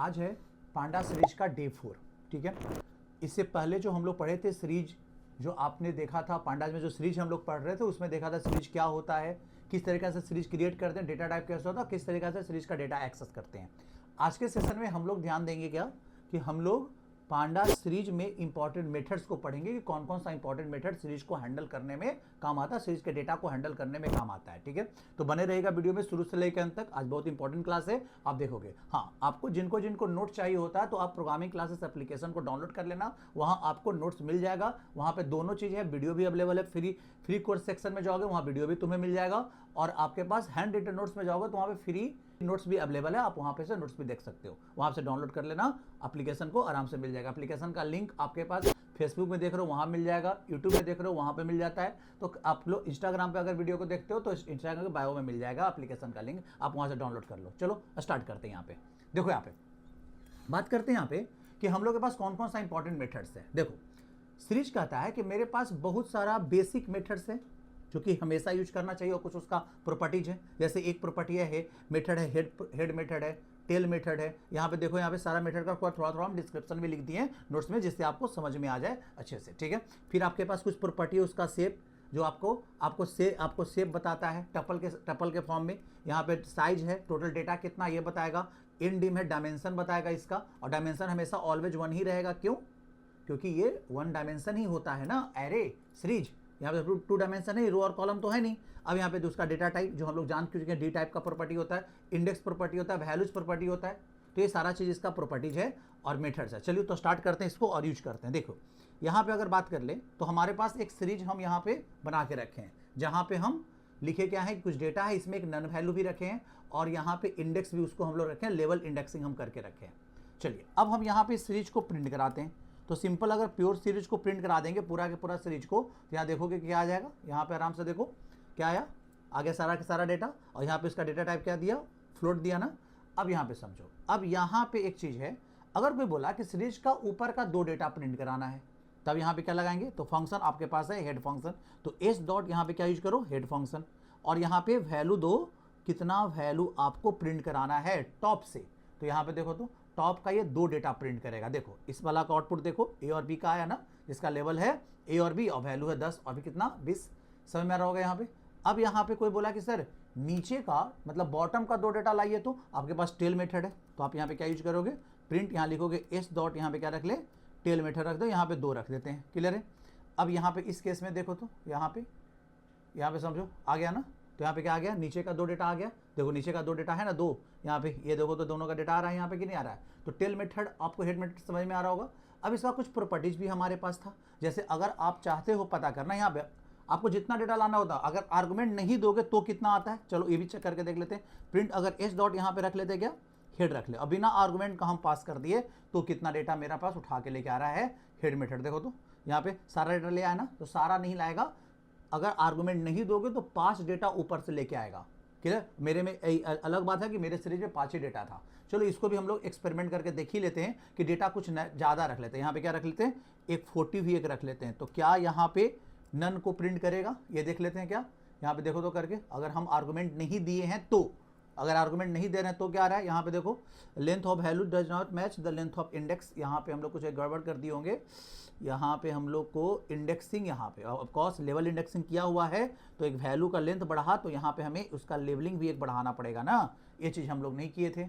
आज है पांडा सीरीज का डे 4। ठीक है, इससे पहले जो हम लोग पढ़े थे सीरीज, जो आपने देखा था पांडा में जो सीरीज हम लोग पढ़ रहे थे, उसमें देखा था सीरीज क्या होता है, किस तरीके से सीरीज क्रिएट करते हैं, डेटा टाइप कैसे होता है, किस तरीके से सीरीज का डेटा एक्सेस करते हैं। आज के सेशन में हम लोग ध्यान देंगे क्या कि हम लोग पांडा सीरीज में इंपॉर्टेंट मेथड्स को पढ़ेंगे कि कौन कौन सा इंपॉर्टेंट मेथड सीरीज को हैंडल करने में काम आता है, सीरीज के डेटा को हैंडल करने में काम आता है। ठीक है, तो बने रहेगा वीडियो में शुरू से लेकर अंत तक। आज बहुत इंपॉर्टेंट क्लास है, आप देखोगे। हाँ, आपको जिनको जिनको नोट चाहिए होता है तो आप प्रोग्रामिंग क्लासेस एप्लीकेशन को डाउनलोड कर लेना, वहाँ आपको नोट्स मिल जाएगा। वहाँ पे दोनों चीज़ है, वीडियो भी अवेलेबल है। फ्री कोर्स सेक्शन में जाओगे वहाँ वीडियो भी तुम्हें मिल जाएगा, और आपके पास हैंड रिटन नोट्स में जाओगे तो वहाँ पे फ्री नोट्स भी अवेलेबल है, आप वहाँ पे से नोट्स भी देख सकते हो। वहाँ से डाउनलोड कर लेना, एप्लीकेशन को आराम से मिल जाएगा। एप्लीकेशन का लिंक आपके पास फेसबुक में देख रहे हो वहाँ मिल जाएगा, यूट्यूब में देख रहे हो वहाँ पे मिल जाता है। तो आप लोग इंस्टाग्राम पे अगर वीडियो को देखते हो तो इंस्टाग्राम के बायो में मिल जाएगा एप्लीकेशन का लिंक, आप वहाँ से डाउनलोड कर लो। चलो स्टार्ट करते हैं। यहाँ पे देखो, यहाँ पे बात करते हैं यहाँ पे कि हम लोग के पास कौन कौन सा इंपॉर्टेंट मेथड्स है। देखो, सीरीज कहता है कि मेरे पास बहुत सारा बेसिक मेथड्स है जो कि हमेशा यूज करना चाहिए, और कुछ उसका प्रॉपर्टीज है। जैसे एक प्रॉपर्टी है मेथड है, हेड मेथड है, टेल मेथड है। यहाँ पे देखो, यहाँ पे सारा मेथड का थोड़ा थोड़ा हम डिस्क्रिप्शन में लिख दिए हैं नोट्स में, जिससे आपको समझ में आ जाए अच्छे से। ठीक है, फिर आपके पास कुछ प्रॉपर्टी है, उसका शेप जो आपको शेप बताता है टपल के फॉर्म में। यहाँ पे साइज है, टोटल डेटा कितना ये बताएगा। इंडिम है, डायमेंशन बताएगा इसका, और डायमेंशन हमेशा ऑलवेज 1 ही रहेगा। क्यों? क्योंकि ये 1 डायमेंशन ही होता है ना एरे सीरीज। यहाँ पे 2 डायमेंशन है, रो और कॉलम तो है नहीं। अब यहाँ पे उसका डेटा टाइप जो हम लोग जान चुके हैं, डी टाइप का प्रॉपर्टी होता है, इंडेक्स प्रॉपर्टी होता है, वैल्यूज प्रॉपर्टी होता है। तो ये सारा चीज़ इसका प्रॉपर्टीज है और मेथड्स है। चलिए तो स्टार्ट करते हैं इसको और यूज करते हैं। देखो, यहाँ पे अगर बात कर ले तो हमारे पास एक सीरीज हम यहाँ पे बना के रखे हैं, जहाँ पे हम लिखे क्या है, कुछ डेटा है, इसमें एक नन वैल्यू भी रखे हैं, और यहाँ पे इंडेक्स भी उसको हम लोग रखे हैं, लेवल इंडेक्सिंग हम करके रखे हैं। चलिए अब हम यहाँ पे सीरीज को प्रिंट कराते हैं। तो सिंपल अगर प्योर सीरीज को प्रिंट करा देंगे पूरा के पूरा सीरीज को, तो यहाँ देखोगे क्या आ जाएगा। यहाँ पे आराम से देखो क्या आया, आगे सारा का सारा डेटा, और यहाँ पे इसका डेटा टाइप क्या दिया, फ्लोट दिया ना। अब यहाँ पे समझो, अब यहाँ पे एक चीज़ है, अगर कोई बोला कि सीरीज का ऊपर का 2 डेटा प्रिंट कराना है, तब यहाँ पे क्या लगाएंगे, तो फंक्शन आपके पास है हेड फंक्शन, तो एस डॉट यहाँ पे क्या यूज करो, हेड फंक्शन, और यहाँ पे वैल्यू दो, कितना वैल्यू आपको प्रिंट कराना है टॉप से। तो यहाँ पे देखो, तो टॉप का ये 2 डेटा प्रिंट करेगा। देखो इस वाला का आउटपुट देखो, ए और बी का आया ना, जिसका लेवल है ए और बी, और वैल्यू है 10 और भी कितना 20। समझ में आ रहा होगा यहाँ पे। अब यहाँ पे कोई बोला कि सर नीचे का मतलब बॉटम का 2 डेटा लाइए, तो आपके पास टेल मेथड है, तो आप यहाँ पे क्या यूज करोगे, प्रिंट यहाँ लिखोगे एस डॉट, यहाँ पे क्या रख ले, टेल मेथड रख दो, यहाँ पे 2 रख देते हैं। क्लियर है। अब यहाँ पे इस केस में देखो, तो यहाँ पे समझो आ गया ना। तो यहाँ पे क्या आ गया, नीचे का 2 डेटा आ गया। देखो नीचे का 2 डेटा है ना, 2 यहाँ पे, ये देखो तो दोनों का डेटा आ रहा है यहाँ पे कि नहीं आ रहा है। तो टेल मेथड आपको हेड मेथड समझ में आ रहा होगा। अब इसका कुछ प्रॉपर्टीज भी हमारे पास था, जैसे अगर आप चाहते हो पता करना, यहाँ पे आपको जितना डेटा लाना होता, अगर आर्गुमेंट नहीं दोगे तो कितना आता है, चलो ये भी चेक करके देख लेते हैं। प्रिंट अगर एस डॉट यहाँ पे रख लेते, क्या हेड रख ले, अब बिना आर्गुमेंट का हम पास कर दिए तो कितना डेटा मेरा पास उठा के लेके आ रहा है, हेड मेथड। देखो तो यहाँ पे सारा डेटा ले आया ना, तो सारा नहीं लाएगा, अगर आर्गुमेंट नहीं दोगे तो 5 डेटा ऊपर से लेके आएगा। क्लियर। मेरे में अलग बात है कि मेरे सीरीज में 5 ही डेटा था। चलो इसको भी हम लोग एक्सपेरिमेंट करके देख ही लेते हैं कि डेटा कुछ ज़्यादा रख लेते हैं। यहाँ पे क्या रख लेते हैं, एक 40 भी एक रख लेते हैं, तो क्या यहाँ पे नन को प्रिंट करेगा, ये देख लेते हैं। क्या यहाँ पे देखो तो करके, अगर हम आर्गुमेंट नहीं दिए हैं तो, अगर आर्गुमेंट नहीं दे रहे हैं तो क्या आ रहा है, यहाँ पे देखो length of value does not match the length of index. यहाँ पे हम लोग कुछ एक गड़बड़ कर दिए होंगे, यहाँ पे हम लोग को इंडेक्सिंग, यहाँ पे ऑफकोर्स लेवल इंडेक्सिंग किया हुआ है, तो एक वैल्यू का लेंथ बढ़ा, तो यहाँ पे हमें उसका लेवलिंग भी एक बढ़ाना पड़ेगा ना। ये चीज़ हम लोग नहीं किए थे।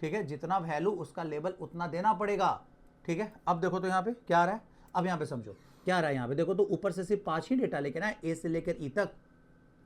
ठीक है, जितना वैल्यू उसका लेवल उतना देना पड़ेगा। ठीक है, अब देखो तो यहाँ पे क्या आ रहा है, अब यहाँ पे समझो क्या आ रहा है। यहाँ पे देखो तो ऊपर से सिर्फ 5 ही डेटा लेके ना, ए से लेकर ई तक,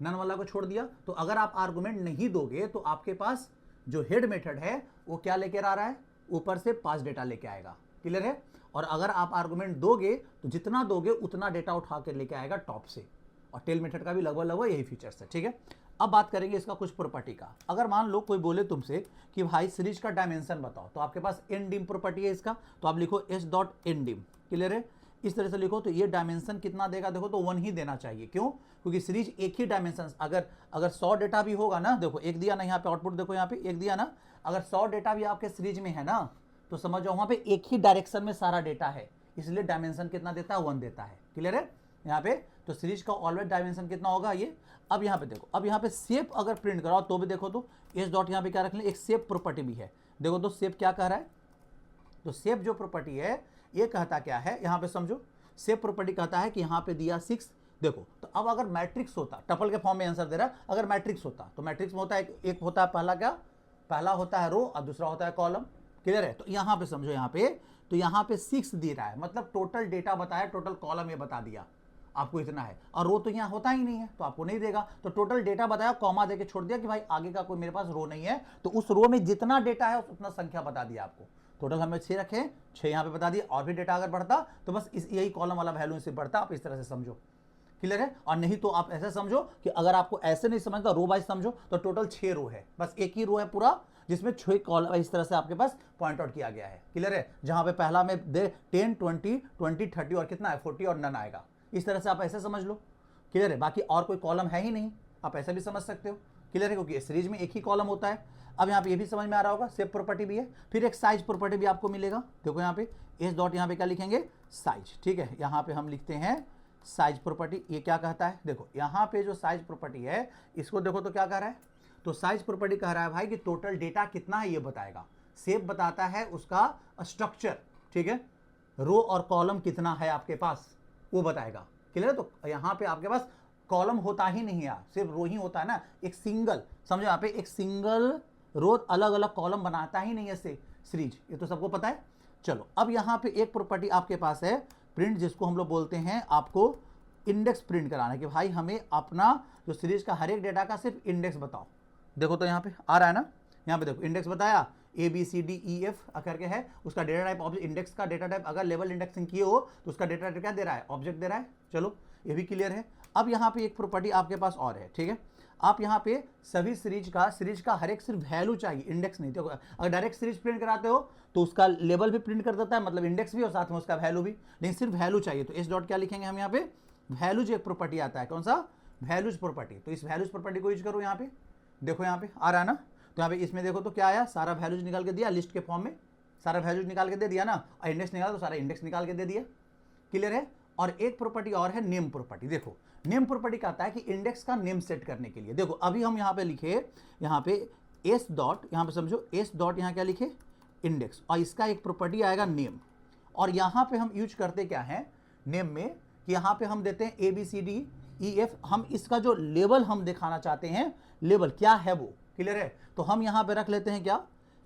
नन वाला को छोड़ दिया। तो अगर आप आर्गुमेंट नहीं दोगे तो आपके पास जो हेड मेथड है वो क्या लेकर आ रहा है, ऊपर से 5 डेटा लेके आएगा। क्लियर है। और अगर आप आर्गुमेंट दोगे तो जितना दोगे उतना डेटा उठा के लेके आएगा टॉप से, और टेल मेथड का भी लगभग यही फीचर्स है। ठीक है, अब बात करेंगे इसका कुछ प्रॉपर्टी का। अगर मान लो कोई बोले तुमसे कि भाई सीरीज का डायमेंशन बताओ, तो आपके पास एन डिम प्रॉपर्टी है इसका, तो आप लिखो एस डॉट एन डिम। क्लियर है, इस तरह से लिखो, तो ये डायमेंशन कितना देगा, देखो तो 1 ही देना चाहिए। क्यों? क्योंकि सीरीज एक ही डायमेंशन, अगर 100 डेटा भी होगा ना, देखो एक दिया ना, यहाँ पे आउटपुट देखो, यहाँ पे एक दिया ना, अगर 100 डेटा भी आपके सीरीज में है ना, तो समझ जाओ वहाँ पे एक ही डायरेक्शन में सारा डेटा है, इसलिए डायमेंशन कितना देता है, 1 देता है। क्लियर है यहाँ पे। तो सीरीज का ऑलवेज डायमेंशन कितना होगा ये। अब यहाँ पे देखो, अब यहाँ पे शेप अगर प्रिंट कराओ तो भी देखो, तो एस डॉट यहाँ पे क्या रख लें, एक शेप प्रॉपर्टी भी है, देखो तो शेप क्या कह रहा है, तो शेप जो प्रॉपर्टी है ये कहता क्या है, यहां पे समझो, शेप प्रॉपर्टी कहता है कि यहां पे दिया 6, देखो तो अब अगर मैट्रिक्स होता, टपल के फॉर्म में आंसर दे रहा है, अगर मैट्रिक्स होता तो मैट्रिक्स में होता है एक होता है पहला क्या, पहला होता है रो और दूसरा होता है कॉलम, क्लियर है। तो यहां पे समझो, यहां पे तो यहां पे 6 दे रहा है, मतलब टोटल डेटा बताया, टोटल कॉलम ये बता दिया आपको इतना है, और रो तो यहाँ होता ही नहीं है तो आपको नहीं देगा, तो टोटल डेटा बताया, कॉमा देके छोड़ दिया कि भाई आगे का कोई मेरे पास रो नहीं है, तो उस रो में जितना डेटा है उतना संख्या बता दिया आपको। टोटल हमें 6 रखे, 6 यहाँ पे बता दिए, और भी डेटा अगर बढ़ता तो बस इस यही कॉलम वाला वैल्यू से बढ़ता, आप इस तरह से समझो, क्लियर है। और नहीं तो आप ऐसे समझो कि अगर आपको ऐसे नहीं समझता, रो वाइज समझो, तो टोटल 6 रो है, बस एक ही रो है पूरा जिसमें 6 कॉलम इस तरह से आपके पास पॉइंट आउट किया गया है, क्लियर है। जहां पे पहला में दे 10 20 20 30 और कितना है 40 और नन आएगा, इस तरह से आप ऐसे समझ लो, क्लियर है। बाकी और कोई कॉलम है ही नहीं, आप ऐसे भी समझ सकते हो, क्लियर है, क्योंकि सीरीज में एक ही कॉलम होता है। अब यहाँ पे ये भी समझ में आ रहा होगा, शेप प्रॉपर्टी भी है, फिर एक साइज प्रॉपर्टी भी आपको मिलेगा। देखो यहाँ पे एस डॉट, यहाँ पे क्या लिखेंगे, साइज, ठीक है। यहाँ पे हम लिखते हैं साइज प्रॉपर्टी, ये क्या कहता है, देखो यहाँ पे जो साइज प्रॉपर्टी है इसको देखो तो क्या कह रहा है, तो साइज प्रॉपर्टी कह रहा है भाई कि टोटल डेटा कितना है ये बताएगा, शेप बताता है उसका स्ट्रक्चर, ठीक है, रो और कॉलम कितना है आपके पास वो बताएगा, क्लियर है। तो यहाँ पे आपके पास कॉलम होता ही नहीं है, सिर्फ रो ही होता है ना, एक सिंगल, समझो यहाँ पे एक सिंगल रो अलग अलग कॉलम बनाता ही नहीं है सीरीज, ये तो सबको पता है। चलो अब यहाँ पे एक प्रॉपर्टी आपके पास है प्रिंट, जिसको हम लोग बोलते हैं आपको इंडेक्स प्रिंट कराना, कि भाई हमें अपना जो सीरीज का हर एक डेटा का सिर्फ इंडेक्स बताओ। देखो तो यहाँ पे आ रहा है ना, यहाँ पे देखो इंडेक्स बताया ABCDEF करके है, उसका डेटा टाइप ऑब्जेक्ट, इंडेक्स का डेटा टाइप अगर लेवल इंडेक्सिंग किए हो तो उसका डेटा टाइप क्या दे रहा है, ऑब्जेक्ट दे रहा है। चलो ये भी क्लियर है। अब यहाँ पे एक प्रॉपर्टी आपके पास और है, ठीक है, आप यहाँ पे सभी सीरीज का हर एक सिर्फ वैल्यू चाहिए, इंडेक्स नहीं। तो अगर डायरेक्ट सीरीज प्रिंट कराते हो तो उसका लेवल भी प्रिंट कर देता है, मतलब इंडेक्स भी और साथ में उसका वैल्यू भी, लेकिन सिर्फ वैल्यू चाहिए। तो एस डॉट क्या लिखेंगे हम यहाँ पे, वैल्यूज एक प्रॉपर्टी आता है, कौन सा, वैल्यूज प्रॉपर्टी। तो इस वैल्यूज प्रॉपर्टी को यूज करो, यहाँ पे देखो यहाँ पे आ रहा है ना, तो यहाँ पे इसमें देखो तो क्या आया, सारा वैल्यूज निकाल के दिया लिस्ट के फॉर्म में, सारा वैल्यूज निकाल के दे दिया ना, और इंडेक्स निकाला तो सारा इंडेक्स निकाल के दे दिया, क्लियर है। और एक प्रॉपर्टी और है नेम प्रॉपर्टी। देखो नेम प्रॉपर्टी कहता है कि इंडेक्स का नेम सेट करने के लिए, देखो अभी हम यहाँ पे लिखे, यहाँ पे एस डॉट, यहाँ पे समझो एस डॉट, यहाँ क्या लिखे, इंडेक्स, और इसका एक प्रॉपर्टी आएगा नेम। और यहाँ पे हम यूज करते क्या है नेम में, कि यहाँ पे हम देते हैं ABCDEF, हम इसका जो लेवल हम दिखाना चाहते हैं, लेवल क्या है वो, क्लियर है। तो हम यहाँ पे रख लेते हैं क्या,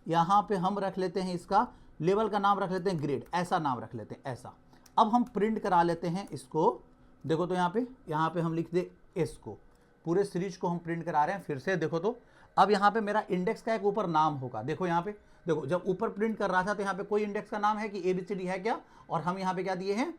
यहाँ पे हम रख लेते हैं इसका लेवल का नाम रख लेते हैं ग्रेड, ऐसा नाम रख लेते हैं ऐसा। अब हम प्रिंट करा लेते हैं इसको, देखो तो यहाँ पे हम लिख दे एस को, पूरे सीरीज को हम प्रिंट करा रहे हैं फिर से। देखो तो अब यहाँ पे मेरा इंडेक्स का एक ऊपर नाम होगा, देखो यहाँ पे देखो, जब ऊपर प्रिंट कर रहा था तो यहाँ पे कोई इंडेक्स का नाम है कि ABCD है क्या, और हम यहाँ पे क्या दिए हैं,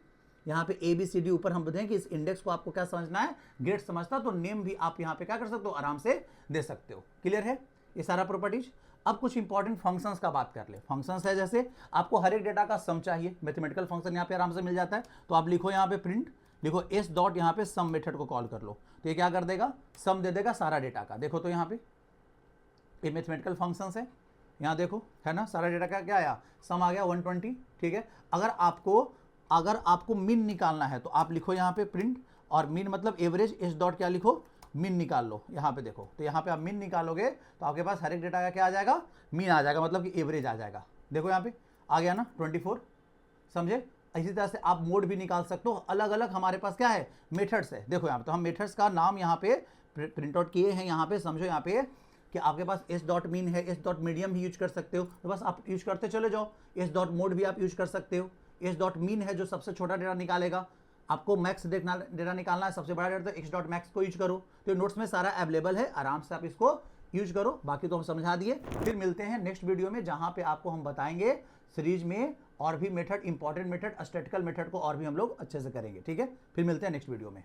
यहाँ पे ABCD ऊपर हम बताएं कि इस इंडेक्स को आपको क्या समझना है, ग्रेड समझना, तो नेम भी आप यहाँ पे क्या कर सकते हो, आराम से दे सकते हो, क्लियर है ये सारा प्रॉपर्टीज। अब कुछ इंपॉर्टेंट फंक्शंस का बात कर ले। फंक्शंस है जैसे आपको हर एक डेटा का सम चाहिए, मैथमेटिकल फंक्शन यहाँ पे आराम से मिल जाता है, तो आप लिखो यहाँ पे प्रिंट, लिखो एस डॉट, यहाँ पे सम मेथड को कॉल कर लो, तो ये क्या कर देगा, सम दे देगा सारा डेटा का। देखो तो यहाँ पे ये मैथमेटिकल फंक्शंस है, यहाँ देखो है ना, सारा डेटा का क्या आया, सम आ गया 120, ठीक है। अगर आपको मीन निकालना है तो आप लिखो यहाँ पे प्रिंट, और मीन मतलब एवरेज, एस डॉट क्या लिखो, मीन निकाल लो। यहाँ पे देखो, तो यहाँ पे आप मीन निकालोगे तो आपके पास हर एक डेटा का क्या आ जाएगा, मीन आ जाएगा, मतलब कि एवरेज आ जाएगा। देखो यहाँ पे आ गया ना 24, समझे। इसी तरह से आप मोड भी निकाल सकते हो, अलग अलग हमारे पास क्या है, मेथड्स है। देखो यहाँ पे तो हम मेथड्स का नाम यहाँ पे प्रिंट आउट किए हैं, यहाँ पे समझो यहाँ पे कि आपके पास एस डॉट मीन है, एस डॉट मीडियम भी यूज कर सकते हो, तो बस आप यूज करते चले जाओ। एस डॉट मोड भी आप यूज कर सकते हो। एस डॉट मीन है जो सबसे छोटा डेटा निकालेगा, आपको मैक्स डेटा निकालना है, सबसे बड़ा डेटा, तो एक्स डॉट मैक्स को यूज करो। तो नोट्स में सारा अवेलेबल है, आराम से आप इसको यूज करो। बाकी तो हम समझा दिए। फिर मिलते हैं नेक्स्ट वीडियो में, जहां पे आपको हम बताएंगे सीरीज में और भी method, important method, statistical method को और भी हम लोग अच्छे से करेंगे, ठीक है। फिर मिलते हैं नेक्स्ट वीडियो में।